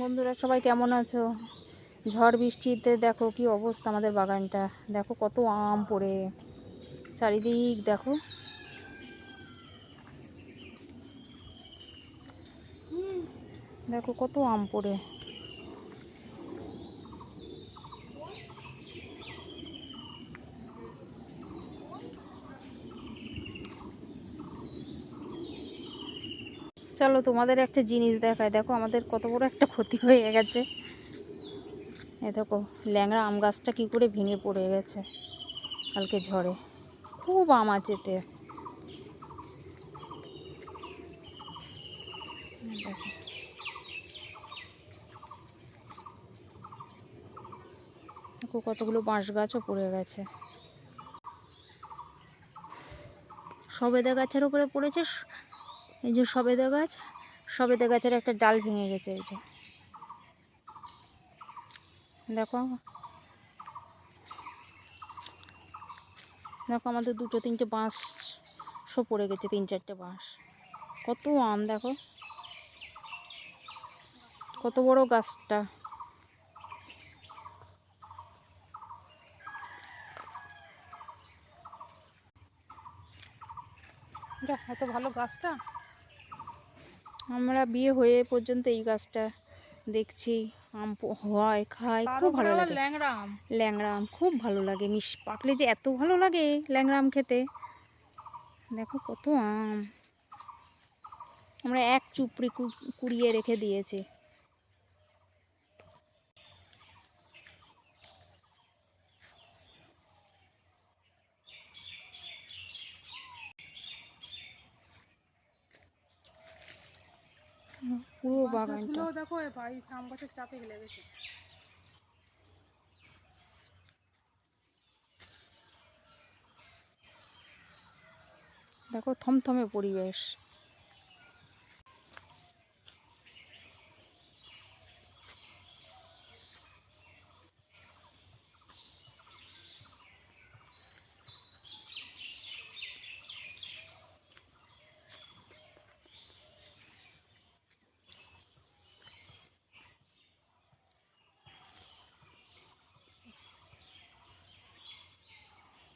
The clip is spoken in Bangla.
বন্ধুরা সবাই কেমন আছো? ঝড় বৃষ্টিতে দেখো কি অবস্থা আমাদের বাগানটা। দেখো কত আম পড়ে চারিদিক। দেখো দেখো কত আম পড়ে। চলো তোমাদের একটা জিনিস দেখায়। দেখো আমাদের কত বড় একটা ক্ষতি হয়ে গেছে। এ দেখো ল্যাংড়া আম গাছটা কি করে ভেঙে পড়ে গেছে কালকে ঝড়ে। খুব আম আছে এতে। দেখো দেখো কতগুলো বাঁশ গাছও পড়ে গেছে। সবেদা গাছের উপরে পড়েছে। এই যে সবেদা গাছ, সবেদা গাছের একটা ডাল ভেঙে গেছে। এই যে দেখো দেখো আমাদের দুটো তিনটে বাঁশও পড়ে গেছে, তিন চারটে বাঁশ। কত আম দেখো, কত বড় গাছটা। এত ভালো গাছটা, আমরা বিয়ে হয়ে পর্যন্ত এই গাছটা দেখছি। আম হয়, খাই, খুব ভালো লাগে। ল্যাংড়া আম, ল্যাংড়া আম খুব ভালো লাগে। পাকলে যে এত ভালো লাগে ল্যাংড়া আম খেতে। দেখো কত আম, আমরা এক চুপড়ি কুড়িয়ে রেখে দিয়েছি। পুরো বাগানটা দেখো আম গাছের চাপে গেলে গেছে। দেখো থমথমে পরিবেশ।